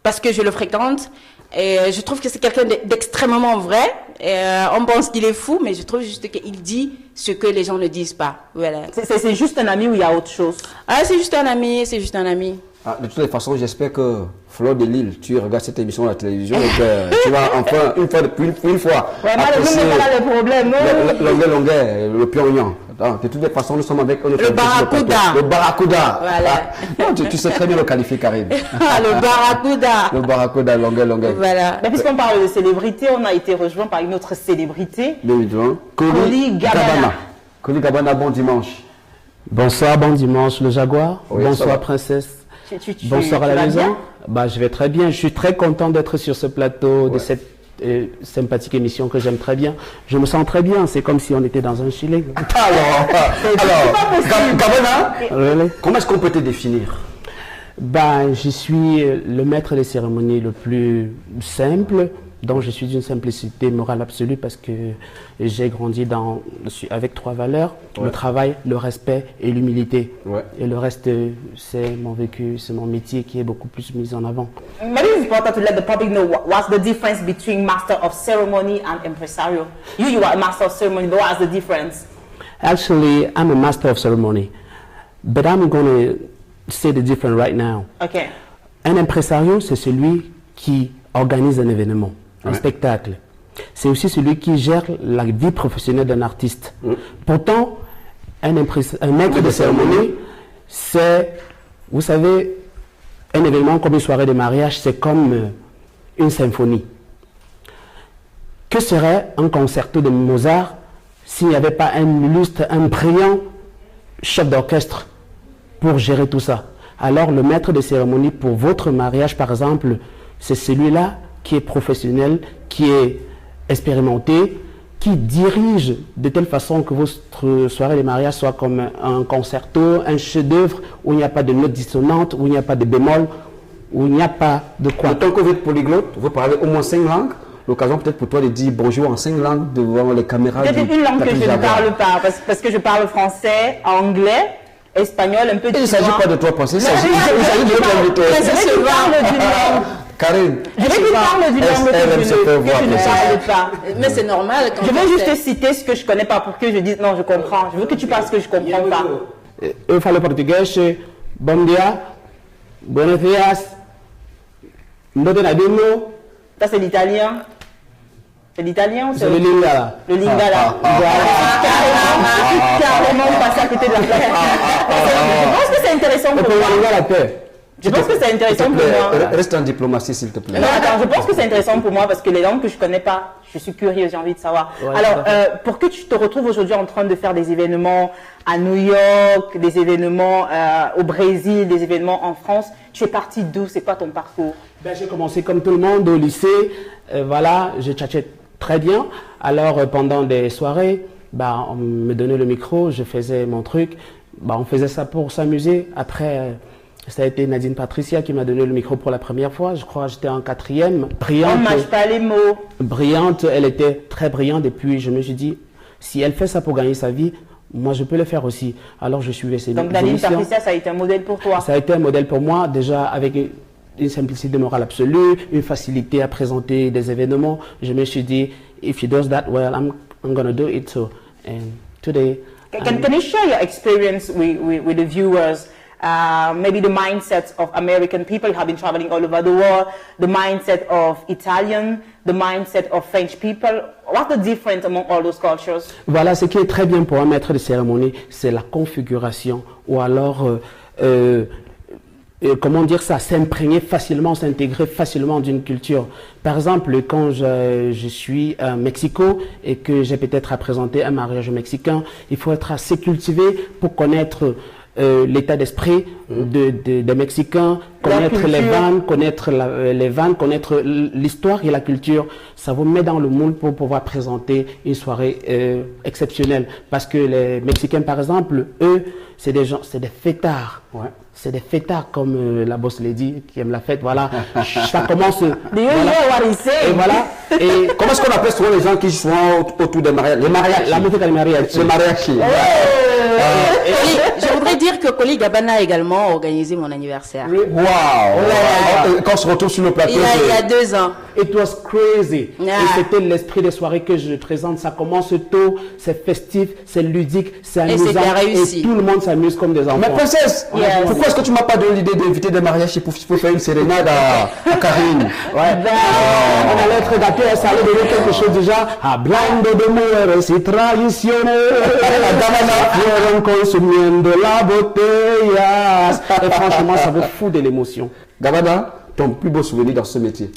parce que je le fréquente. Et je trouve que c'est quelqu'un d'extrêmement vrai. Et, on pense qu'il est fou, mais je trouve juste qu'il dit ce que les gens ne disent pas. Voilà. C'est juste un ami ou il y a autre chose? Ah, c'est juste un ami, c'est juste un ami. Ah, de toutes les façons, j'espère que Fleur de Lille, tu regardes cette émission à la télévision et que tu vas enfin, une fois, vraiment, le pas le problème. Longueur, le pion. De toutes les façons, nous sommes avec le barracuda. Le barracuda. Voilà. Tu sais très bien le qualifier, Karine. Le barracuda. Le barracuda, longueur. Voilà. Mais puisqu'on parle de célébrité, on a été rejoint par une autre célébrité. Bien évidemment. Koli Gabana. Koli Gabana, bon dimanche. Bonsoir, bon dimanche, le Jaguar. Oui, bonsoir, princesse. Bonsoir à la maison. Je vais très bien. Je suis très content d'être sur ce plateau de cette sympathique émission que j'aime très bien. Je me sens très bien. C'est comme si on était dans un filet. Alors, Gabana, comment est-ce qu'on peut te définir? Je suis le maître des cérémonies le plus simple. Donc je suis d'une simplicité morale absolue parce que j'ai grandi avec 3 valeurs, le travail, le respect et l'humilité. Et le reste, c'est mon vécu, c'est mon métier qui est beaucoup plus mis en avant. Maybe it's important to let the public know what's the difference between master of ceremony and impresario. You are a master of ceremony, but what's the difference? Actually, I'm a master of ceremony, but I'm going to say the difference right now. Okay. Un impresario, c'est celui qui organise un événement. Un spectacle. C'est aussi celui qui gère la vie professionnelle d'un artiste. Pourtant, un maître de cérémonie, c'est, vous savez, un événement comme une soirée de mariage, c'est comme une symphonie. Que serait un concerto de Mozart s'il n'y avait pas un illustre, un brillant chef d'orchestre pour gérer tout ça? Alors, le maître de cérémonie pour votre mariage, par exemple, c'est celui-là qui est professionnel, qui est expérimenté, qui dirige de telle façon que votre soirée de mariage soit comme un concerto, un chef-d'œuvre, où il n'y a pas de notes dissonantes, où il n'y a pas de bémol, où il n'y a pas de quoi. Tant que vous êtes polyglotte, vous parlez au moins 5 langues, l'occasion peut-être pour toi de dire bonjour en 5 langues devant les caméras. Il y a une langue que je ne parle pas, parce que je parle français, anglais, espagnol, un peu de chinois. Il ne s'agit pas de toi penser, il s'agit de notre invité. Je parle d'une langue. Karine, je veux qu'il parle d'une langue que je ne parle pas. Mais c'est normal. Je veux juste citer ce que je ne connais pas pour que je dise non, je comprends. Je veux que tu parles ce que je ne comprends pas. Eu falo português, bom dia, buenos dias, ndotenadino. Ça c'est l'italien. C'est l'italien ou c'est le lingala? Le lingala. Carrément passé à côté de la plaque. Je pense que c'est intéressant pour moi. Je pense que c'est intéressant pour moi. Reste en diplomatie, s'il te plaît. Non, attends, je pense que c'est intéressant pour moi parce que les langues que je ne connais pas, je suis curieuse, j'ai envie de savoir. Alors, pour que tu te retrouves aujourd'hui en train de faire des événements à New York, des événements au Brésil, des événements en France, tu es parti d'où? C'est quoi ton parcours? J'ai commencé comme tout le monde au lycée. Je tchatchais très bien. Alors, pendant des soirées, on me donnait le micro, je faisais mon truc. On faisait ça pour s'amuser. Après... ça a été Nadine Patricia qui m'a donné le micro pour la première fois. Je crois que j'étais en 4e. Brillante. On ne mâche pas les mots. Brillante, elle était très brillante. Et puis je me suis dit, si elle fait ça pour gagner sa vie, moi je peux le faire aussi. Alors je suivais ses Donc Nadine Patricia, ça a été un modèle pour toi? Ça a été un modèle pour moi, déjà avec une simplicité morale absolue, une facilité à présenter des événements. Je me suis dit, if she does that well, I'm going to do it too. And today... Can you share your experience with the viewers? Maybe the mindset of American people who have been traveling all over the world, the mindset of Italian, the mindset of French people. What's the difference among all those cultures? Voilà, ce qui est très bien pour un maître de cérémonie, c'est la configuration ou alors, comment dire ça, s'imprégner facilement, s'intégrer facilement d'une culture. Par exemple, quand je suis à Mexico et que j'ai peut-être à présenter un mariage mexicain, il faut être assez cultivé pour connaître l'état d'esprit des Mexicains, connaître les vannes, connaître l'histoire et la culture. Ça vous met dans le moule pour pouvoir présenter une soirée exceptionnelle. Parce que les Mexicains, par exemple, eux, c'est des gens, c'est des fêtards. Ouais. C'est des fêtards comme la boss lady qui aime la fête. Voilà, ça commence. Et voilà. Et comment est-ce qu'on appelle souvent les gens qui sont autour des mariages? Les mariages. La musique des mariages. Les mariages. Je voudrais voulais dire que Koli Gabana a également organisé mon anniversaire. Waouh! Quand on se retrouve sur le plateau. Il y a 2 ans. It was crazy. Ah. Et c'était l'esprit des soirées que je présente. Ça commence tôt, c'est festif, c'est ludique, c'est amusant. c'était réussi. Et tout le monde s'amuse comme des enfants. Mais princesse, pourquoi est-ce que tu m'as pas donné l'idée d'inviter des mariages pour faire une sérénade à Karine? On allait être gâtés, ça allait donner quelque chose déjà. Hablando de mujeres y tradiciones, fueron consumiendo la botellas. Et franchement, ça me fout de l'émotion. Gabana, ton plus beau souvenir dans ce métier,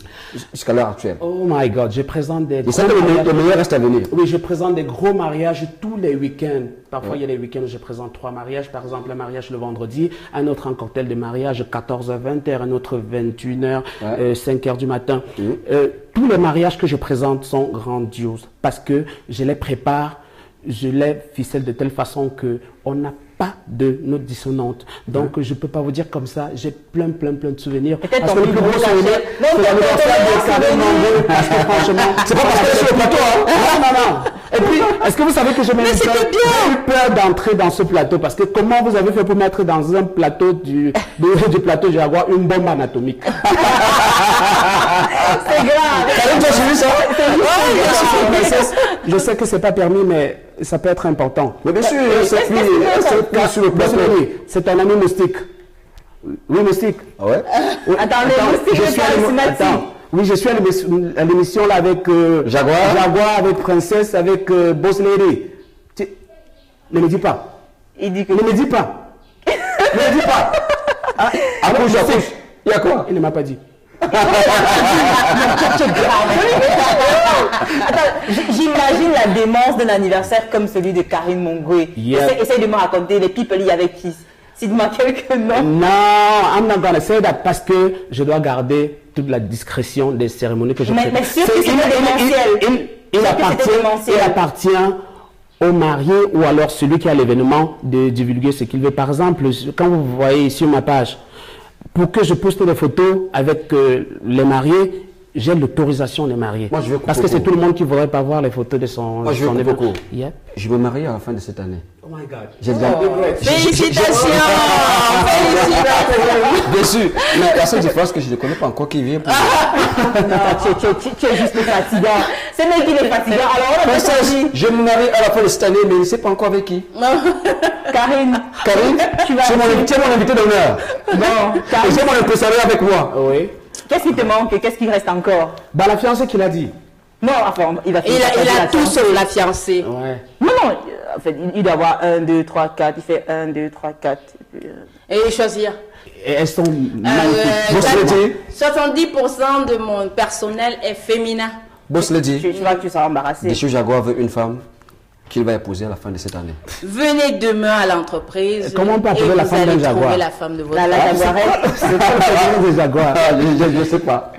jusqu'à l'heure actuelle? Oh my God, je présente des... Et ça, le meilleur reste à venir. Oui, je présente des gros mariages tous les week-ends. Parfois, il y a des week-ends où je présente 3 mariages. Par exemple, un mariage le vendredi, un autre en cocktail de mariage, 14h-20h, un autre 21h, 5h du matin. Tous les mariages que je présente sont grandioses parce que je les prépare, je les ficelle de telle façon que on n'a pas de notes dissonantes. Donc, je ne peux pas vous dire comme ça. J'ai plein de souvenirs. Peut-être que le plus gros souvenir, c'est l'anniversaire de Karine Mongo. Parce que franchement, c'est pas parce que je suis au plateau, hein. Non. Et puis, est-ce que vous savez que j'ai eu peur d'entrer dans ce plateau? Parce que comment vous avez fait pour mettre dans un plateau du plateau Jaguar une bombe anatomique? C'est grave. Karine, tu as suivi ça? Je sais que c'est pas permis, mais ça peut être important. Mais bien sûr, cette fille, sur le plateau. C'est un ami moustique. Oui, moustique. Ah ouais? Attendez, moustique est charismatique. Oui, je suis à l'émission là avec Jaguar, avec Princesse, avec Boss Lady. Ne me dis pas. Il dit que... Ne me dis pas. Ne me dis pas. Accouche. Il y a quoi? Il ne m'a pas dit. J'imagine la démence d'un anniversaire comme celui de Karine Mongoé. Essaye de me raconter les people y avec qui. Cite-moi quelques noms. Non, I'm not gonna say that parce que je dois garder toute la discrétion des cérémonies que je fais. Mais sûr que c'est démentiel. Il appartient au marié ou alors celui qui a l'événement de divulguer ce qu'il veut. Par exemple, quand vous voyez sur ma page, pour que je poste des photos avec les mariés, j'ai l'autorisation des mariés. Moi, je veux parce que c'est tout le monde qui ne voudrait pas voir les photos de son, Moi, je veux événement. Je me marie à la fin de cette année. Oh my God. Félicitations. Bien sûr. Mais la seule différence que je ne connais pas encore qui vient pour... Non, tu es juste fatigant. C'est mec qui est fatigant. Alors, on a choisi. Je me marie à la fin de cette année, mais je ne sais pas encore avec qui. Karine, tu es mon invité d'honneur. Bon, et c'est mon impresario avec moi. Oui. Qu'est-ce qui te manque? Qu'est-ce qui reste encore? Bah, la fiancée qu'il a dit. Non, enfin, il a tout sauf la fiancée. Ouais. Non, en fait, il doit avoir 1, 2, 3, 4. Il fait 1, 2, 3, 4. Et choisir. Et elles sont magnifiques. 70% de mon personnel est féminin. Boss Lady. Tu vois que tu seras embarrassé. Monsieur Jaguar veut une femme qu'il va épouser à la fin de cette année. Venez demain à l'entreprise. Comment on peut appeler la femme d'un Jaguar? Trouver la femme de votre La Jaguarette. C'est pas le prénom des Jaguars. Je ne sais pas.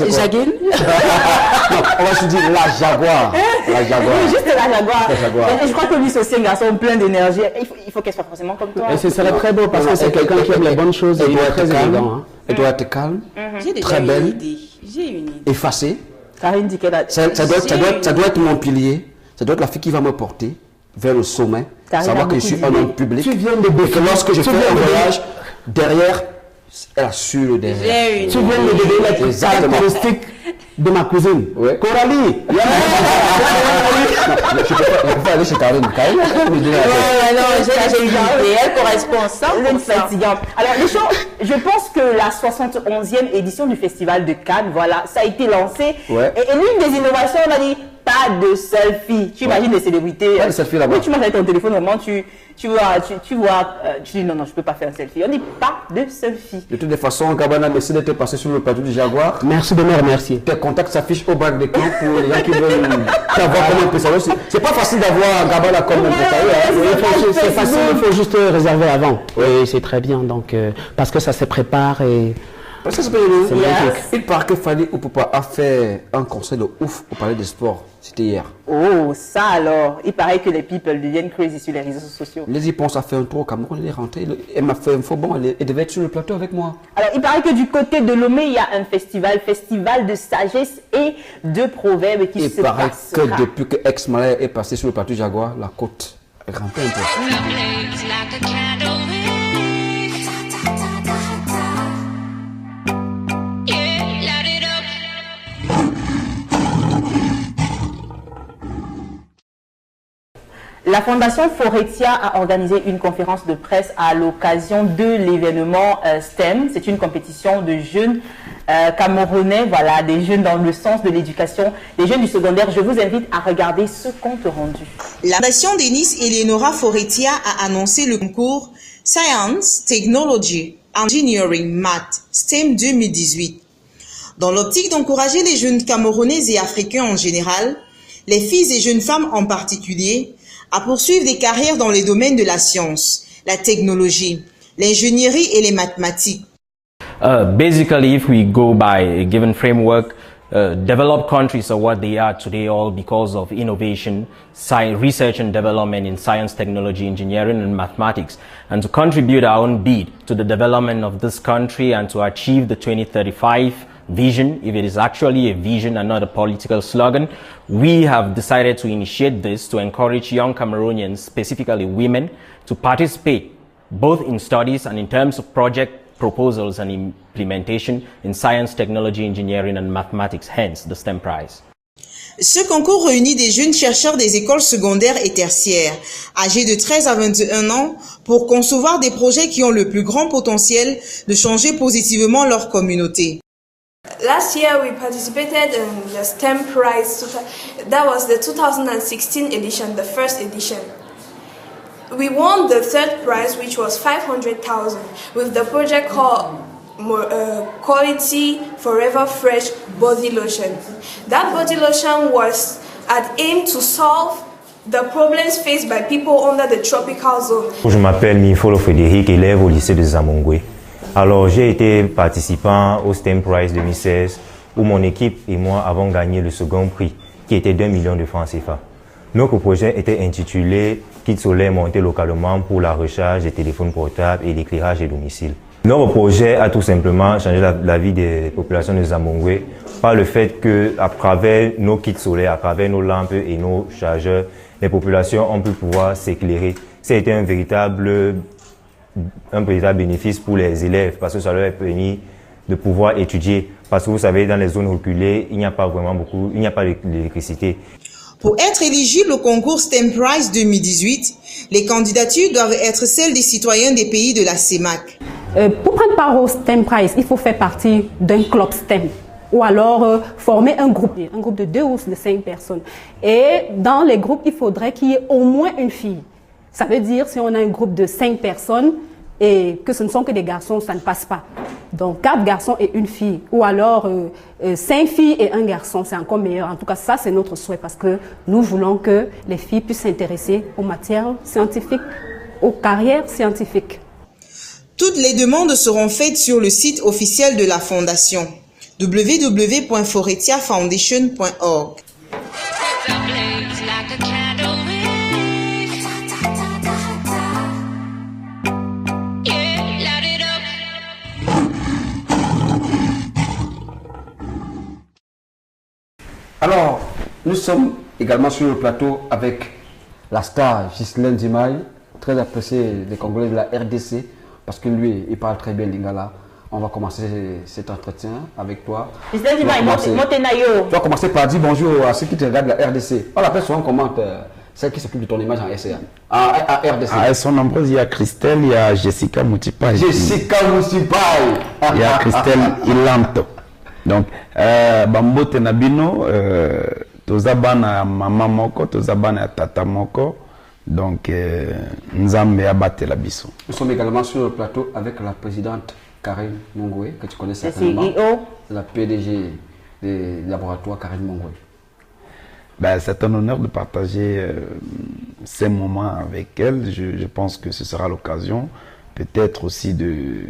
Jaguine. Non, on va se dire la Jaguar. La Jaguar. Oui, juste la Jaguar. La Jaguar. Et je crois que lui, c'est aussi un garçon plein d'énergie. Il faut qu'elle soit forcément comme toi. Et ce serait très beau parce que c'est quelqu'un qui aime les bonnes choses et il est très élégant. Elle doit être calme, J'ai déjà très une belle, idée. J'ai une idée. effacée. Karine dit qu'elle a... Ça doit être mon pilier. Ça doit être la fille qui va me porter vers le sommet. Karine Savoir a que je suis beaucoup un homme public. Tu viens de Et que lorsque je fais un voyage, derrière, elle assure le derrière. J'ai une Tu viens de donner les caractéristiques de ma cousine. Ouais. Coralie. Je peux pas aller chez Karine. Karine, Non, j'ai une idée. Elle correspond Vous êtes 100%. fatigante. Alors, les choses, je pense que la 71e édition du Festival de Cannes, voilà, ça a été lancé. Ouais. Et l'une des innovations, on a dit, pas de selfie. Tu imagines les célébrités. Pas de selfie là-bas. Oui, tu marches avec ton téléphone, vraiment, tu dis non, je peux pas faire un selfie. On dit pas de selfie. de toutes les façons, Gabana, merci d'être passé sur le plateau du Jaguar. Merci de me remercier. Tes contacts s'affichent au bac de camp pour les gens qui veulent t'avoir comme impresario. C'est pas facile d'avoir Gabana comme impresario. C'est facile, il faut juste réserver avant. Oui, c'est très bien. Donc, parce que ça se prépare et... Parce que c'est magnifique. Il paraît que Fally Ipupa a fait un conseil de ouf au palais des sports. C'était hier. Oh, ça alors. Il paraît que les people deviennent crazy sur les réseaux sociaux. Les Ponce a fait un tour au Cameroun, elle est rentrée. Elle m'a fait un faux bon, elle devait être sur le plateau avec moi. Alors, il paraît que du côté de Lomé, il y a un festival de sagesse et de proverbes qui se Il paraît passera. que depuis que Ex-Malais est passé sur le plateau Jaguar, la côte Grimper un peu. La Fondation Forestia a organisé une conférence de presse à l'occasion de l'événement STEM. C'est une compétition de jeunes camerounais, voilà, des jeunes dans le sens de l'éducation, des jeunes du secondaire. Je vous invite à regarder ce compte rendu. La Fondation Denis Eleonora Forestia a annoncé le concours Science, Technology, Engineering, Math, STEM 2018. Dans l'optique d'encourager les jeunes camerounais et africains en général, les filles et jeunes femmes en particulier, à poursuivre des carrières dans les domaines de la science, la technologie, l'ingénierie et les mathématiques. Basically, if we go by a given framework, developed countries are what they are today all because of innovation, research and development in science, technology, engineering and mathematics. And to contribute our own bit to the development of this country and to achieve the 2035 vision, if it is actually a vision and not a political slogan, we have decided to initiate this to encourage young Cameroonians, specifically women, to participate both in studies and in terms of project proposals and implementation in science, technology, engineering and mathematics, hence the STEM prize. Ce concours réunit des jeunes chercheurs des écoles secondaires et tertiaires, âgés de 13 à 21 ans, pour concevoir des projets qui ont le plus grand potentiel de changer positivement leur communauté. Last year we participated in the STEM prize. That was the 2016 edition, the first edition. We won the third prize, which was 500,000, with the project called Quality Forever Fresh Body Lotion. That body lotion was at aim to solve the problems faced by people under the tropical zone. Je m'appelle Mifolo Frédéric, élève au lycée de Zamongwe. Alors, j'ai été participant au STEM Prize 2016 où mon équipe et moi avons gagné le second prix qui était d'1 million de francs CFA. Notre projet était intitulé Kit solaire monté localement pour la recharge des téléphones portables et l'éclairage des domiciles. Notre projet a tout simplement changé la vie des populations de Zamongwe par le fait que, à travers nos kits solaires, à travers nos lampes et nos chargeurs, les populations ont pu pouvoir s'éclairer. C'était un véritable bénéfice pour les élèves parce que ça leur a permis de pouvoir étudier. Parce que vous savez, dans les zones reculées, il n'y a pas d'électricité. Pour être éligible au concours STEM Prize 2018, les candidatures doivent être celles des citoyens des pays de la CEMAC. Pour prendre part au STEM Prize, il faut faire partie d'un club STEM ou alors former un groupe de 2 ou de 5 personnes. Et dans les groupes, il faudrait qu'il y ait au moins une fille. Ça veut dire, si on a un groupe de 5 personnes et que ce ne sont que des garçons, ça ne passe pas. Donc, 4 garçons et une fille. Ou alors, 5 filles et un garçon, c'est encore meilleur. En tout cas, ça, c'est notre souhait parce que nous voulons que les filles puissent s'intéresser aux matières scientifiques, aux carrières scientifiques. Toutes les demandes seront faites sur le site officiel de la Fondation, www.foretiafoundation.org. Alors, nous sommes également sur le plateau avec la star Ghislaine Dimaye, très appréciée des Congolais de la RDC, parce que lui, il parle très bien lingala. On va commencer cet entretien avec toi. Ghislaine Dimaye, Motenayo. Tu vas commencer par dire bonjour à ceux qui te regardent la RDC. On l'appelle souvent comment celle qui s'occupe de ton image en RCA, à RDC. Ah, elles sont nombreuses. Il y a Christelle, il y a Jessica Moutipaï. Jessica Moutipaï. Il y a Christelle Ilanto. Donc, Bambo Tenabino, Tozabana Mama Moko, Tozabana Tata Moko. Donc, Nzambe Abate Labiso. Nous sommes également sur le plateau avec la présidente Karine Mongwe, que tu connais certainement. C'est la PDG des laboratoires Karine Mongwe. Ben, c'est un honneur de partager ces moments avec elle. Je pense que ce sera l'occasion, peut-être aussi de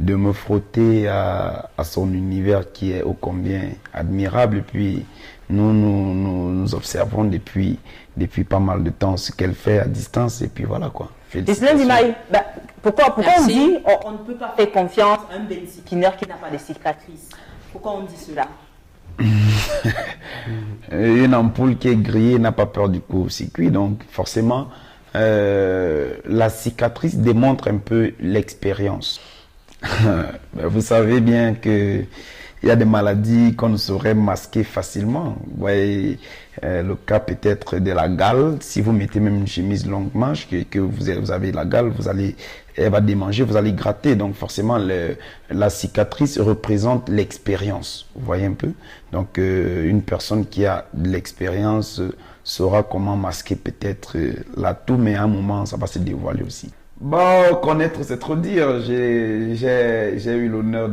me frotter à son univers qui est ô combien admirable. Et puis, nous observons depuis pas mal de temps ce qu'elle fait à distance. Et puis voilà quoi. Ghislaine Dimaye, pourquoi on dit on ne peut pas faire confiance à un bénéficiaire qui n'a pas de cicatrices? Pourquoi on dit cela? Une ampoule qui est grillée n'a pas peur du court-circuit, donc forcément la cicatrice démontre un peu l'expérience. Vous savez bien que il y a des maladies qu'on ne saurait masquer facilement. Vous voyez, le cas peut-être de la gale. Si vous mettez même une chemise longue manche, que vous avez la gale, elle va démanger, vous allez gratter. Donc forcément, la cicatrice représente l'expérience. Vous voyez un peu. Donc une personne qui a de l'expérience saura comment masquer peut-être l'atout, mais à un moment, ça va se dévoiler aussi. Bon, connaître, c'est trop dire. J'ai eu l'honneur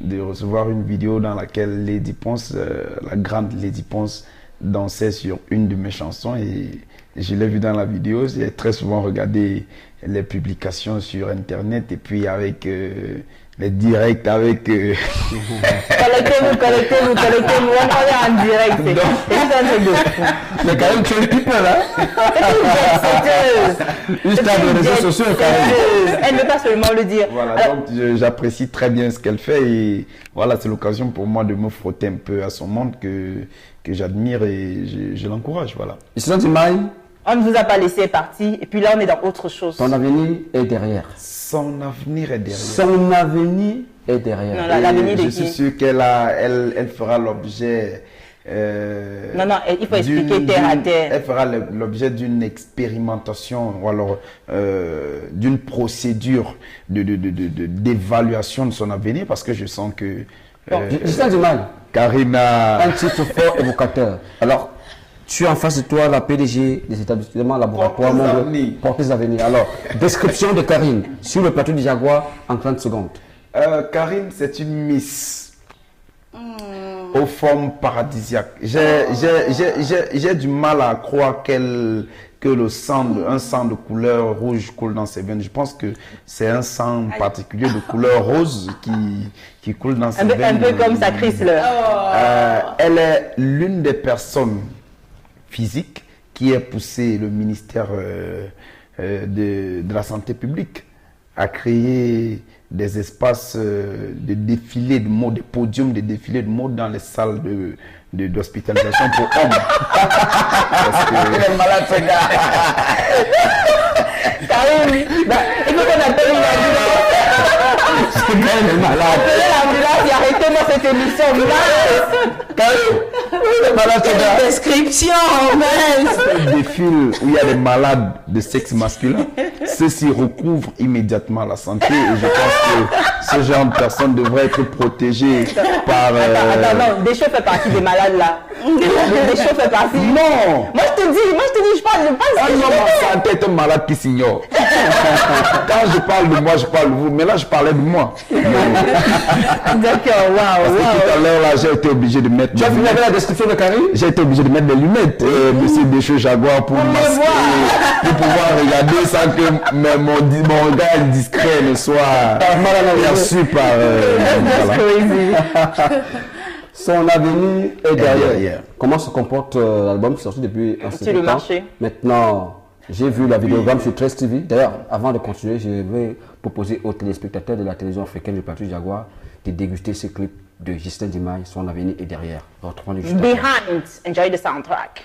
de recevoir une vidéo dans laquelle Lady Ponce, la grande Lady Ponce, dansait sur une de mes chansons et je l'ai vu dans la vidéo. J'ai très souvent regardé les publications sur internet et puis avec les directs avec... Connectez-vous, on parle en direct. C'est juste un truc de fou. Mais quand même, tu es people, hein? C'est une star de réseaux sociaux, quand même. Elle ne veut pas seulement le dire. Voilà, alors, donc j'apprécie très bien ce qu'elle fait et voilà, c'est l'occasion pour moi de me frotter un peu à son monde que j'admire et je l'encourage, voilà. Gislaine Ndimaye, on ne vous a pas laissé partir et puis là on est dans autre chose. ton avenir est derrière. Son avenir est derrière. Son avenir est derrière. Non, l'avenir de je qui? suis sûr elle fera l'objet... non, il faut expliquer terre à terre. Elle fera l'objet d'une expérimentation ou alors d'une procédure d'évaluation de son avenir parce que je sens que... Gislaine Ndimaye, Karina... un titre fort évocateur. Alors, tu as en face de toi la PDG des établissements laboratoires Portez Avenir. Alors, description de Karine sur le plateau du Jaguar en 30 secondes. Karine, c'est une miss aux formes paradisiaques. J'ai du mal à croire que un sang de couleur rouge coule dans ses veines. Je pense que c'est un sang particulier de couleur rose qui coule dans ses veines. Un peu comme ça, Chrysler. Elle est l'une des personnes physiques qui a poussé le ministère de la Santé publique à créer des espaces de défilés de mode, des podiums de défilés de mode dans les salles d'hospitalisation pour hommes. Parce que... Il est malade, ce gars. Il faut qu'on appelle une ambulance. Ce gars est malade. L'ambulance et arrêtez-moi cette émission. Description, mince. Défile où il y a des malades de sexe masculin, ceux-ci recouvrent immédiatement la santé et je pense que ce genre de personnes devraient être protégées par... Attends, Deschaux fait partie des malades là. Deschaux fait partie. Non. Moi je te dis, je parle. Ma santé est un malade qui s'ignore. Quand je parle de moi, je parle de vous, mais là je parlais de moi. D'accord, waouh. Tout à l'heure là, j'ai été obligé de mettre... Tu as fini avec la description de Karine? J'ai été obligé de mettre des lunettes, monsieur Deschaux Jaguar, pour masquer, pour pouvoir regarder sans que mon regard indiscret ne soit perçu par... Son avenir est derrière. Comment se comporte l'album qui est sorti depuis un certain temps? Marché. Maintenant, j'ai vu la vidéogramme sur 13 TV. D'ailleurs, avant de continuer, je vais proposer aux téléspectateurs de la télévision africaine du plateau du Jaguar de déguster ce clip de Gislaine Ndimaye. Son avenir est derrière. Retrouvons-le juste après. Behind, enjoy the soundtrack.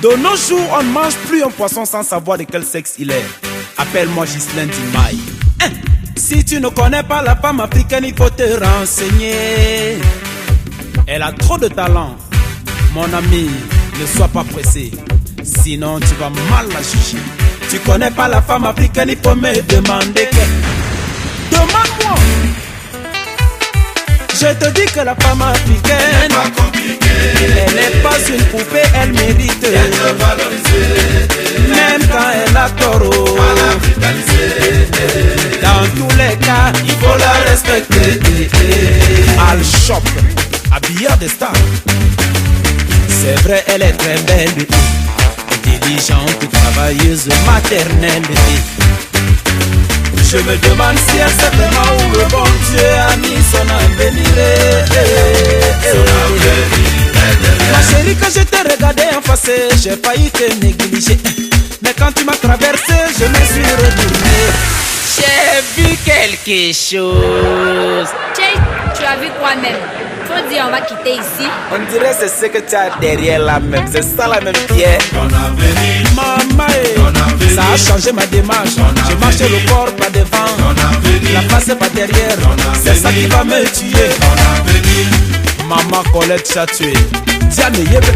De nos jours, on ne mange plus un poisson sans savoir de quel sexe il est. Appelle-moi Gislaine Ndimaye. Si tu ne connais pas la femme africaine, il faut te renseigner. Elle a trop de talent. Mon ami, ne sois pas pressé. Sinon, tu vas mal la juger. Tu connais pas la femme africaine, il faut me demander que... Demande-moi. Je te dis que la femme africaine, elle n'est pas une poupée, elle mérite d'être valorisée. Même quand elle a tort, dans tous les cas, il faut la respecter. Al Shop, habilleur de star. C'est vrai, elle est très belle, intelligente, travailleuse, maternelle. Je me demande si elle sait vraiment où le bon Dieu a mis son avenir. Ma chérie, quand je t'ai regardé en face, j'ai failli te négliger. Mais quand tu m'as traversé, je me suis retourné. J'ai vu quelque chose. Jay, tu as vu quoi même? Faut dire, on va quitter ici. On dirait c'est ce que tu as derrière là même. C'est ça la même pierre. Maman, ça a changé ma démarche. J'ai marché le corps pas devant, la face pas derrière. C'est ça qui va me tuer. Maman Colette Chatoué, Diane Yebe.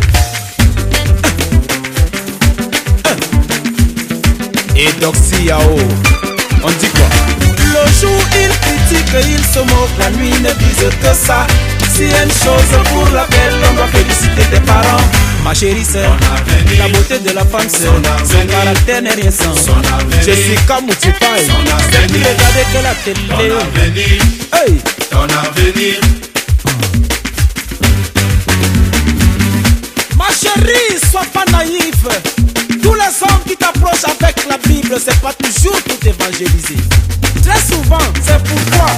Et Doxy Yao, on dit quoi? Le jour il critique, il se moque, la nuit ne vise que ça. Si une chose pour laquelle on doit féliciter tes parents, ma chérie sœur, la beauté de la femme sœur, son caractère n'est rien sans. Jessica Moutipaï, celle qui regardait que la télé. Ton avenir, hey, ton avenir. Ma chérie, sois pas naïf. Tous les hommes qui t'approchent avec la Bible, c'est pas toujours tout évangélisé. Très souvent, c'est pourquoi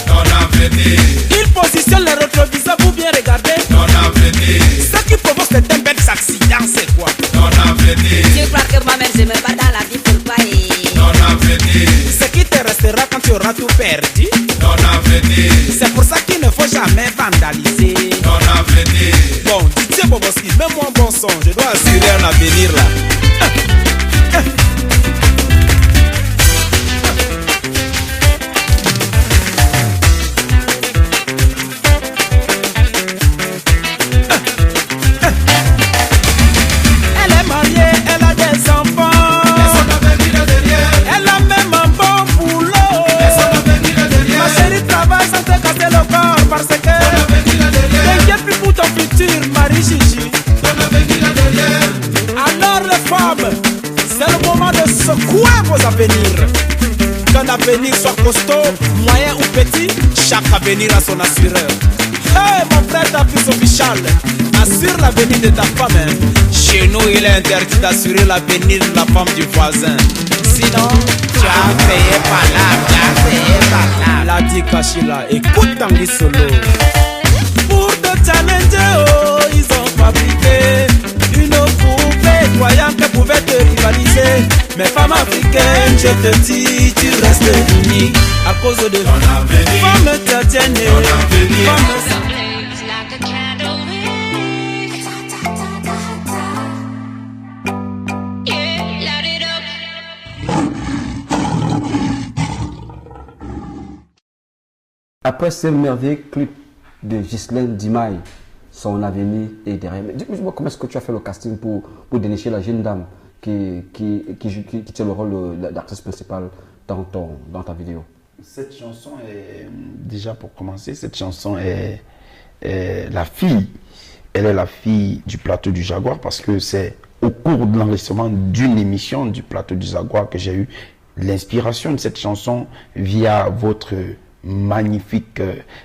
ton avenir. Ils positionnent les rétroviseurs pour bien regarder ton avenir. Ce qui provoque certains bêtes accidents, c'est quoi? Ton avenir. Tu crois que moi-même je me bats dans la vie pourquoi ton avenir. Ce qui te restera quand tu auras tout perdu. Ton avenir. C'est pour ça qu'il ne faut jamais vandaliser ton avenir. Bon, DJ Boboski, mets-moi un bon son. Je dois assurer un avenir là. Secouez vos avenirs. Qu'un avenir soit costaud, moyen ou petit, chaque avenir a son assureur. Hey mon frère Davis Official, assure l'avenir de ta femme. Chez nous il est interdit d'assurer l'avenir de la femme du voisin. Sinon, tu as payé par là, tu as payé par là. La dit Kachila, écoute Tanguy Solo. Pour te challenger, oh, ils ont fabriqué une poupée croyant qu'elle pouvait te rivaliser. Mais femme africaine, je te dis, tu restes unique à cause de ton avenir. Femme tatienne, Après ce merveilleux clip de Ghislaine Dimaye, son avenir est derrière. Dis-moi comment est-ce que tu as fait le casting pour dénicher la jeune dame qui tient le rôle d'actrice principale dans ta vidéo? Cette chanson est, déjà pour commencer, cette chanson est la fille. Elle est la fille du plateau du Jaguar parce que c'est au cours de l'enregistrement d'une émission du plateau du Jaguar que j'ai eu l'inspiration de cette chanson via votre magnifique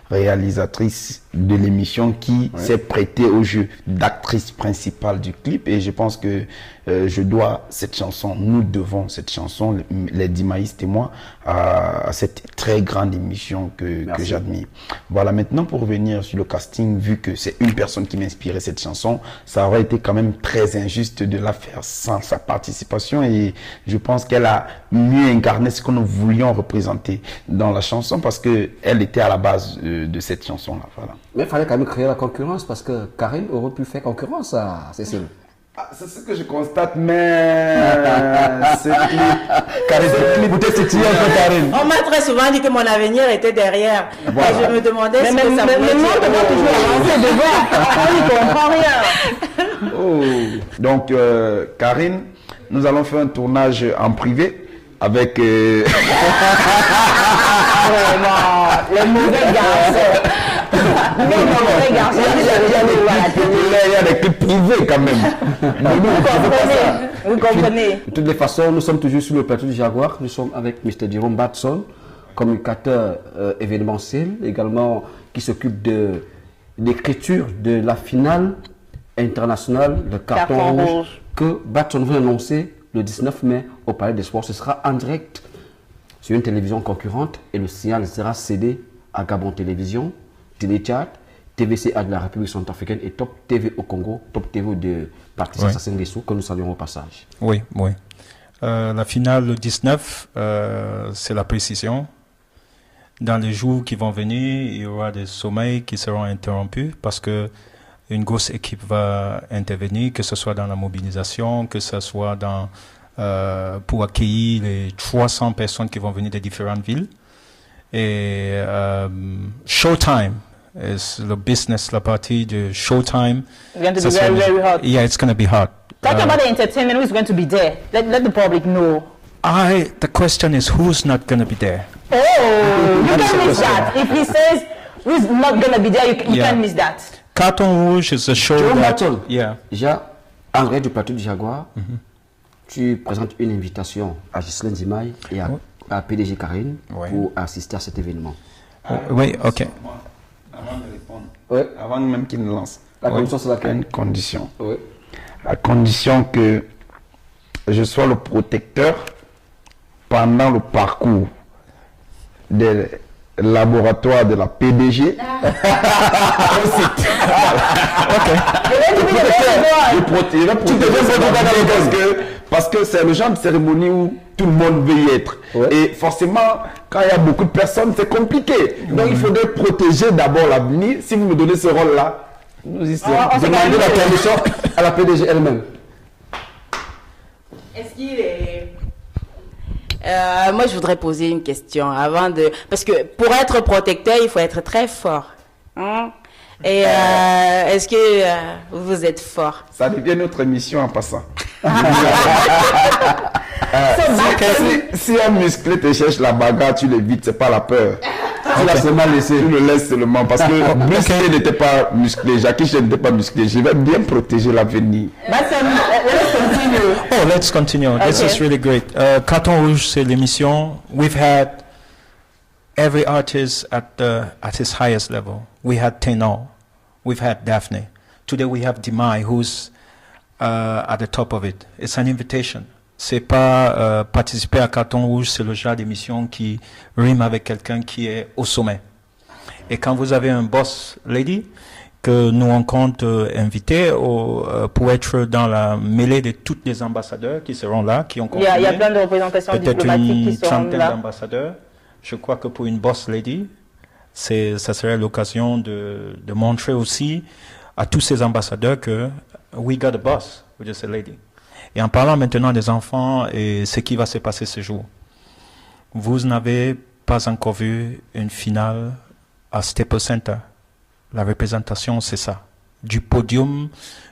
réalisatrice de l'émission qui s'est prêtée au jeu d'actrice principale du clip, et je pense que je dois cette chanson, nous devons cette chanson, les Dimaïstes et moi, à cette très grande émission que j'admire. Voilà, maintenant pour revenir sur le casting, vu que c'est une personne qui m'inspirait cette chanson, ça aurait été quand même très injuste de la faire sans sa participation, et je pense qu'elle a mieux incarné ce que nous voulions représenter dans la chanson parce que elle était à la base de cette chanson-là. Voilà. Mais il fallait quand même créer la concurrence parce que Karine aurait pu faire concurrence à Cécile. C'est ce que je constate, mais ce clip, peut-être c'est un peu Karine. On m'a très souvent dit que mon avenir était derrière. Voilà. Et je me demandais ce que ça voulait dire. Mais moi, on doit toujours avancer devant. On n'y comprend rien. Oh. Donc, Karine, nous allons faire un tournage en privé avec... Vraiment, le mauvais garçon. Il y a des clips privés quand même. Vous comprenez. De toutes les façons, nous sommes toujours sur le plateau du Jaguar. Nous sommes avec Mr. Jerome Batson, communicateur événementiel, également qui s'occupe de l'écriture de la finale internationale de carton rouge que Batson veut annoncer le 19 mai au Palais des Sports. Ce sera en direct sur une télévision concurrente et le signal sera cédé à Gabon Télévision, Téléchat, TVCA de la République centrafricaine et Top TV au Congo, Top TV de Patrice Sassou Nguesso, que nous saluons au passage. Oui, oui. La finale le 19, c'est la précision. dans les jours qui vont venir, il y aura des sommeils qui seront interrompus parce que une grosse équipe va intervenir, que ce soit dans la mobilisation, que ce soit pour accueillir les 300 personnes qui vont venir des différentes villes. Et Showtime is the business, la partie de Showtime. It's going to be very, very hot. Yeah, it's going to be hot. Talk about the entertainment, who's going to be there? Let the public know. The question is, who's not going to be there? Oh, you can't miss that. If he says who's not going to be there, you can't miss that. Carton Rouge is a show Yeah. Déjà, André du plateau du Jaguar, tu présentes une invitation à Ghislaine Zimaï et à PDG Karine pour assister à cet événement. Oui, ok. Avant de répondre, avant même qu'il ne lance, la condition c'est laquelle? Une condition. À condition que je sois le protecteur pendant le parcours des laboratoires de la PDG. Parce que c'est le genre de cérémonie où tout le monde veut y être. Et forcément, quand il y a beaucoup de personnes, c'est compliqué. Donc il faudrait protéger d'abord l'avenir. Si vous me donnez ce rôle-là, nous y serons. Demandez la permission à la PDG elle-même. Est-ce qu'il est... moi, je voudrais poser une question avant de... Parce que pour être protecteur, il faut être très fort. Hein? Et est-ce que vous êtes fort? Ça devient notre émission en passant. Si un musclé te cherche la bagarre, tu l'évites, c'est pas la peur. Tu l'as seulement laissé. Tu le laisses seulement parce que musclé n'était pas musclé, Jackie Chan n'était pas musclé. Je vais bien protéger l'avenir. Oh, let's continue. This is really great. Carton Rouge, c'est l'émission. We've had every artist at his highest level. We had Tenor. We've had Daphne. Today we have Dimai, who's at the top of it. It's an invitation. C'est pas participer à Carton Rouge, c'est le genre d'émission qui rime avec quelqu'un qui est au sommet. Et quand vous avez un boss lady que nous on compte inviter pour être dans la mêlée de tous les ambassadeurs qui seront là, qui ont confirmé. Il y a plein de représentations diplomatiques qui seront là. Peut-être une trentaine d'ambassadeurs. Je crois que pour une boss lady, ça serait l'occasion de montrer aussi à tous ces ambassadeurs que we got a boss, which is a lady. Et en parlant maintenant des enfants et ce qui va se passer ce jour, vous n'avez pas encore vu une finale à Staples Center. La représentation, c'est ça. Du podium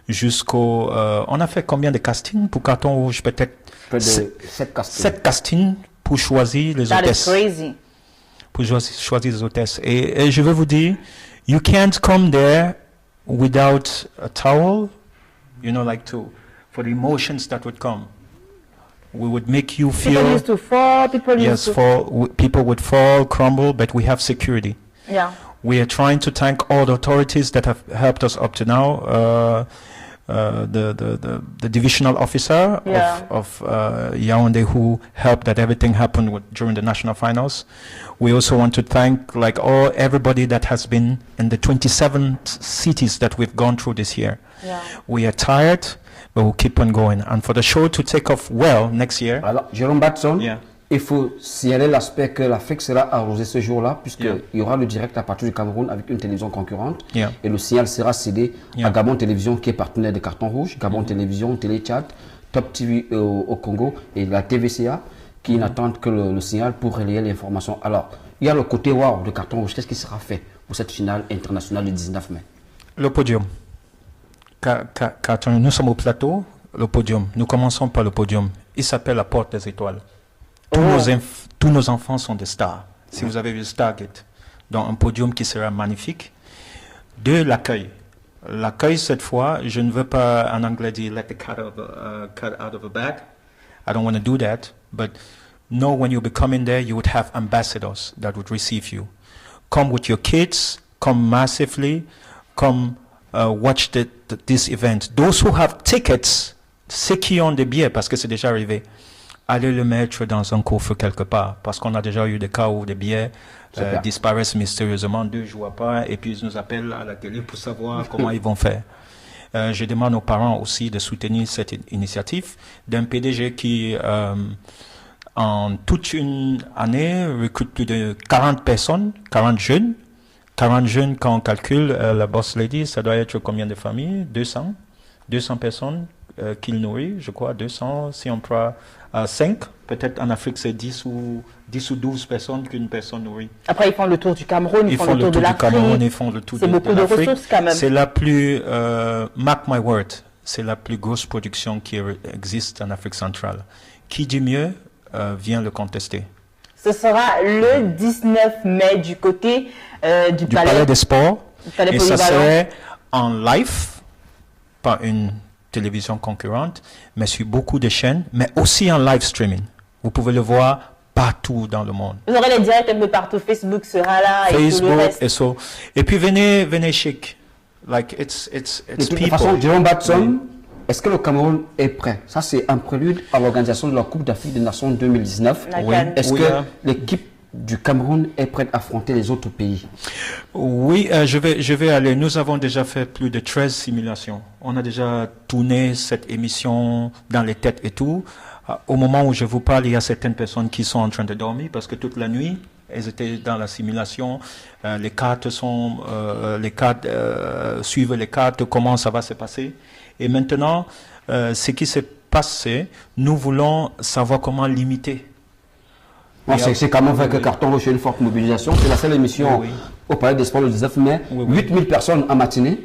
jusqu'au... on a fait combien de castings pour Carton Rouge? Peut-être 7 castings. 7 castings pour choisir les hôtesses. That is crazy. Pour choisir les hôtesses. Et je veux vous dire, you can't come there without a towel, you know, like for the emotions that would come. We would make you feel... People used to fall, people would fall, crumble, but we have security. Yeah. We are trying to thank all the authorities that have helped us up to now. The divisional officer of Yaoundé who helped that everything happened during the national finals. We also want to thank everybody that has been in the 27 cities that we've gone through this year. Yeah. We are tired, but we'll keep on going. And for the show to take off well next year. Alors, Jérôme Batson, il faut signaler l'aspect que la FEC sera arrosée ce jour-là, puisqu'il y aura le direct à partir du Cameroun avec une télévision concurrente. Et le signal sera cédé à Gabon Télévision, qui est partenaire de Carton Rouge, Gabon Télévision, Télé Tchad, Top TV au Congo et la TVCA, qui n'attendent que le signal pour relayer l'information. Alors, il y a le côté wow de Carton Rouge. Qu'est-ce qui sera fait pour cette finale internationale du 19 mai? Le podium. Carton, nous sommes au plateau, le podium. Nous commençons par le podium. Il s'appelle la Porte des Étoiles. Tous nos enfants sont des stars. Si vous avez vu Stargate, donc un podium qui sera magnifique. De l'accueil. L'accueil, cette fois, je ne veux pas en anglais dire let the cat out of a bag. I don't want to do that. But know when you be coming there, you would have ambassadors that would receive you. Come with your kids, come massively, come watch this event. Those who have tickets, ceux qui ont des billets, parce que c'est déjà arrivé, allez le mettre dans un coffre quelque part, parce qu'on a déjà eu des cas où des billets disparaissent mystérieusement 2 jours après, et puis ils nous appellent à la télé pour savoir comment ils vont faire. Je demande aux parents aussi de soutenir cette initiative d'un PDG qui en toute une année, recrute plus de 40 personnes, 40 jeunes. 40 jeunes, quand on calcule, la Boss Lady, ça doit être combien de familles? 200 personnes qu'il nourrit, je crois, 200. Si on prend 5, peut-être en Afrique, c'est 10 ou 12 personnes qu'une personne nourrit. Après, ils font le tour du Cameroun, ils font le tour de l'Afrique. Ils font le tour de l'Afrique. C'est beaucoup de ressources quand même. C'est la plus, mark my word, c'est la plus grosse production qui existe en Afrique centrale. Qui dit mieux vient le contester. Ce sera le 19 mai du côté du Palais des Sports. Palais et ça serait en live, pas une télévision concurrente, mais sur beaucoup de chaînes, mais aussi en live streaming. Vous pouvez le voir partout dans le monde. Vous aurez les directs un peu partout. Facebook sera là et tout le reste. Et puis venez chic. Like it's de toute people. façon, Jérôme Batson, est-ce que le Cameroun est prêt? Ça, c'est un prélude à l'organisation de la Coupe d'Afrique des Nations 2019. Oui. Est-ce que l'équipe du Cameroun est prête à affronter les autres pays? Oui, je vais aller. Nous avons déjà fait plus de 13 simulations. On a déjà tourné cette émission dans les têtes et tout. Au moment où je vous parle, il y a certaines personnes qui sont en train de dormir parce que toute la nuit, elles étaient dans la simulation. Les cartes suivent les cartes, comment ça va se passer. Et maintenant, ce qui s'est passé, nous voulons savoir comment limiter. C'est quand même vrai que Carton Rouge est une forte mobilisation. C'est la seule émission au Palais des Sports le 19 mai. 8000 personnes en matinée.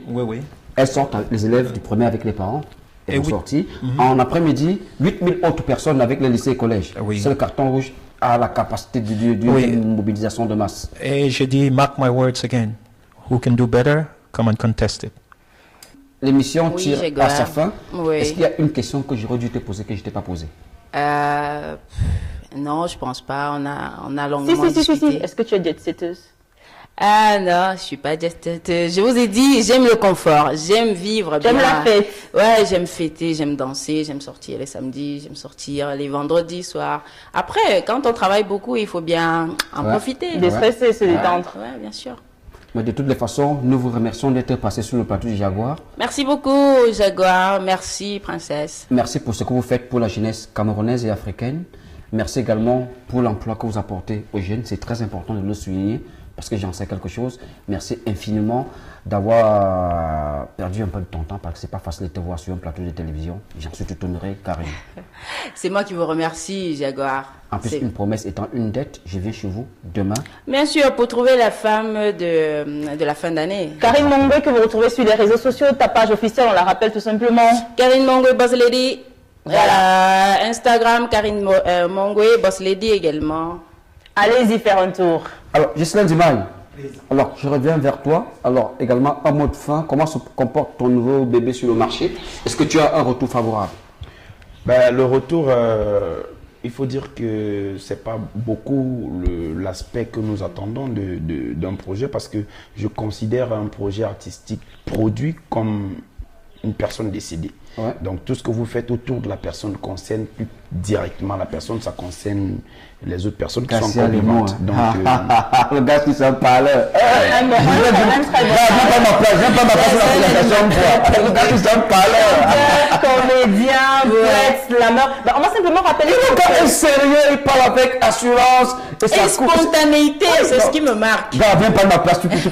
Elles sortent, les élèves du premier avec les parents. Elles sont sorties. En après-midi, 8000 autres personnes avec les lycées et collèges. C'est le Carton Rouge a la capacité d'une mobilisation de masse. Et je dis, mark my words again. Who can do better? Come and contest it. L'émission tire à sa fin. Est-ce qu'il y a une question que j'aurais dû te poser que je ne t'ai pas posée? Non, je pense pas. On a longuement discuté. Si. Est-ce que tu es jet-setteuse? Ah non, je suis pas jet-setteuse. Je vous ai dit, j'aime le confort. J'aime vivre bien. J'aime la fête. Ouais, j'aime fêter, j'aime danser, j'aime sortir les samedis, j'aime sortir les vendredis soirs. Après, quand on travaille beaucoup, il faut bien en profiter. Déstresser, se détendre. Ouais, bien sûr. Mais de toutes les façons, nous vous remercions d'être passé sur le plateau du Jaguar. Merci beaucoup, Jaguar. Merci, princesse. Merci pour ce que vous faites pour la jeunesse camerounaise et africaine. Merci également pour l'emploi que vous apportez aux jeunes. C'est très important de le souligner parce que j'en sais quelque chose. Merci infiniment d'avoir perdu un peu de ton temps parce que c'est pas facile de te voir sur un plateau de télévision. J'en suis tout honoré, Karine. C'est moi qui vous remercie, Jaguar. En plus, une promesse étant une dette, je viens chez vous demain. Bien sûr, pour trouver la femme de la fin d'année. Karine Mongwe, que vous retrouvez sur les réseaux sociaux, ta page officielle, on la rappelle tout simplement. Karine Mongwe, Boss Lady. Voilà. Instagram, Karine Mongwe, Boss Lady également. Allez-y faire un tour. Alors, Ghislaine Dimaye, alors je reviens vers toi. Alors, également, en mot de fin, comment se comporte ton nouveau bébé sur le marché? Est-ce que tu as un retour favorable? Le retour, il faut dire que c'est pas beaucoup l'aspect que nous attendons d'un projet parce que je considère un projet artistique produit comme une personne décédée. Ouais. Donc tout ce que vous faites autour de la personne concerne plus directement la personne, ça concerne les autres personnes qui sont encore vivantes. Donc le gars qui s'en parle. Comédien, poète, slammer. On va simplement rappeler. Il est sérieux, il parle avec assurance. Et spontanéité, c'est ce qui me marque. Viens pas de ma place, tu peux je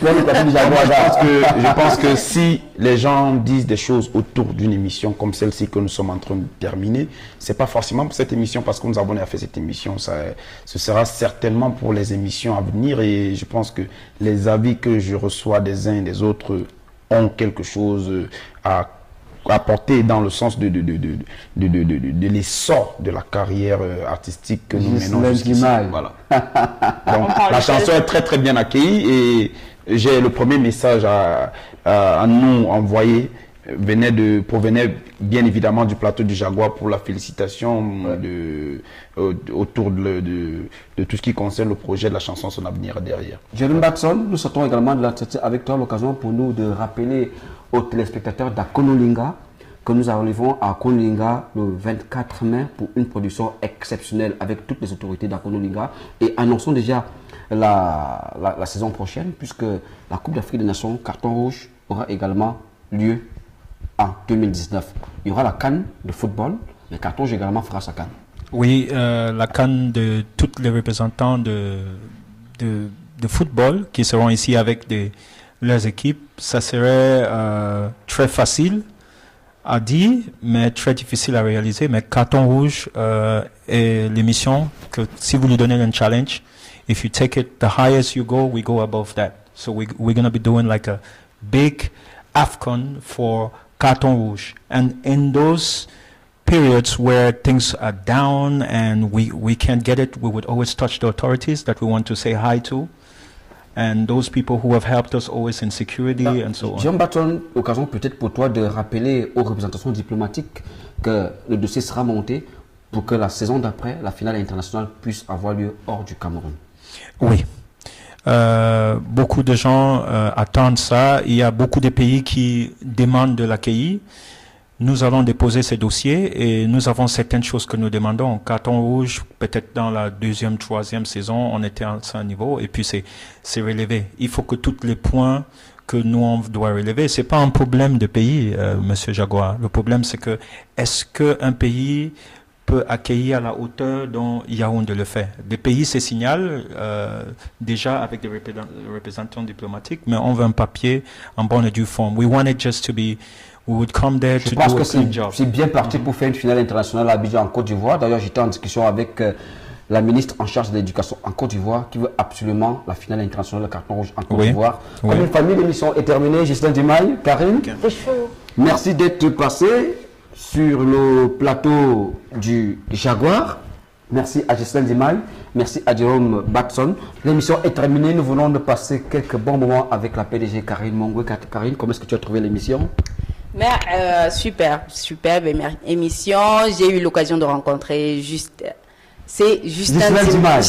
pense que si les gens disent des choses autour d'une émission comme celle-ci que nous sommes en train de terminer, c'est pas forcément pour cette émission parce que nous avons fait cette émission. Ce sera certainement pour les émissions à venir et je pense que les avis que je reçois des uns et des autres ont quelque chose à apporter dans le sens de l'essor de la carrière artistique que nous menons jusqu'ici. Voilà. Donc la chanson est très très bien accueillie et j'ai le premier message à nous envoyer provenait bien évidemment du plateau du Jaguar pour la félicitation autour de tout ce qui concerne le projet de la chanson Son Avenir derrière. Jérôme Batson, nous sortons également de avec toi l'occasion pour nous de rappeler aux téléspectateurs d'Akonolinga que nous arrivons à Akonolinga le 24 mai pour une production exceptionnelle avec toutes les autorités d'Akonolinga et annonçons déjà la saison prochaine puisque la Coupe d'Afrique des Nations Carton Rouge aura également lieu en 2019. Il y aura la CAN de football, mais Carton Rouge également fera sa CAN. Oui, la CAN de tous les représentants de football qui seront ici avec leurs équipes, ça serait très facile à dire, mais très difficile à réaliser. Mais Carton Rouge est l'émission que si vous lui donnez un challenge, if you take it, the highest you go, we go above that. So we're going to be doing like a big AFCON for Carton Rouge. And in those periods where things are down and we can't get it, we would always touch the authorities that we want to say hi to. And those people who have helped us always in security and so on. Jean Batson, occasion peut-être pour toi de rappeler aux représentations diplomatiques que le dossier sera monté pour que la saison d'après, la finale internationale puisse avoir lieu hors du Cameroun. Oui. Beaucoup de gens attendent ça. Il y a beaucoup de pays qui demandent de l'accueillir. Nous allons déposer ces dossiers et nous avons certaines choses que nous demandons. Carton rouge, peut-être dans la deuxième, troisième saison, on était à ce niveau et puis c'est relevé. Il faut que tous les points que nous on doit relever, c'est pas un problème de pays, Monsieur Jaguar. Le problème c'est que est-ce qu'un pays peut accueillir à la hauteur dont Yaoundé le fait. Les pays se signalent déjà avec des représentants diplomatiques, mais on veut un papier en bonne et due forme. We want it just to be. We would come there to do a clean job. C'est bien parti pour faire une finale internationale à Abidjan en Côte d'Ivoire. D'ailleurs, j'étais en discussion avec la ministre en charge de l'éducation en Côte d'Ivoire qui veut absolument la finale internationale de Carton Rouge en Côte d'Ivoire. Oui. Comme une famille, l'émission est terminée. Ghislaine Dimaye, Karine, merci d'être passé sur le plateau du Jaguar. Merci à Ghislaine Dimaye, merci à Jérôme Batson. L'émission est terminée. Nous venons de passer quelques bons moments avec la PDG Karine Mongwe. Karine, comment est-ce que tu as trouvé l'émission? Mais superbe émission. J'ai eu l'occasion de rencontrer Justin Dimaye.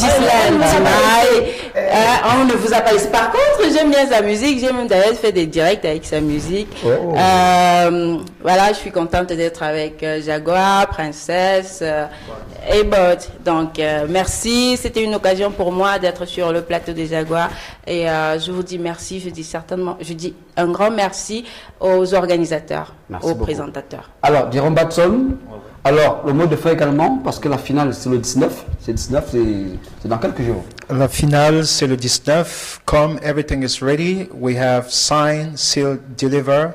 On ne vous a pas. Par contre, j'aime bien sa musique. J'ai même d'ailleurs fait des directs avec sa musique. Voilà, je suis contente d'être avec Jaguar, Princesse et Bot. Donc, merci. C'était une occasion pour moi d'être sur le plateau des Jaguars. Et je vous dis merci. Je dis un grand merci aux organisateurs, aux présentateurs. Alors, Jérôme Batson. Alors, le mot de fin également, parce que la finale, c'est le 19. C'est dans quelques jours. La finale, c'est le 19. Comme everything is ready, we have signed, sealed, deliver.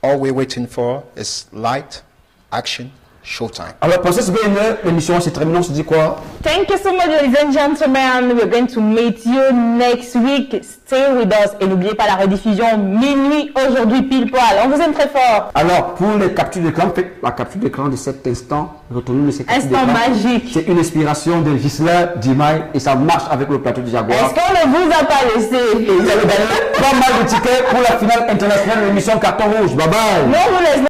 All we're waiting for is light, action, showtime. Alors, Princesse BNE, l'émission s'est terminée. On se dit quoi? Thank you so much, ladies and gentlemen. We're going to meet you next week. Stay with us. Et n'oubliez pas la rediffusion minuit aujourd'hui pile poil. On vous aime très fort. Alors, pour les captures d'écran, faites la capture d'écran de cet instant. Retenez cette capture d'écran. Instant magique. C'est une inspiration de Ghislaine Dimaye et ça marche avec le plateau du Jaguar. Est-ce qu'on ne vous a pas laissé? Et vous avez gagné pas mal de tickets pour la finale internationale de l'émission Carton Rouge. Bye bye. Non, vous laissez.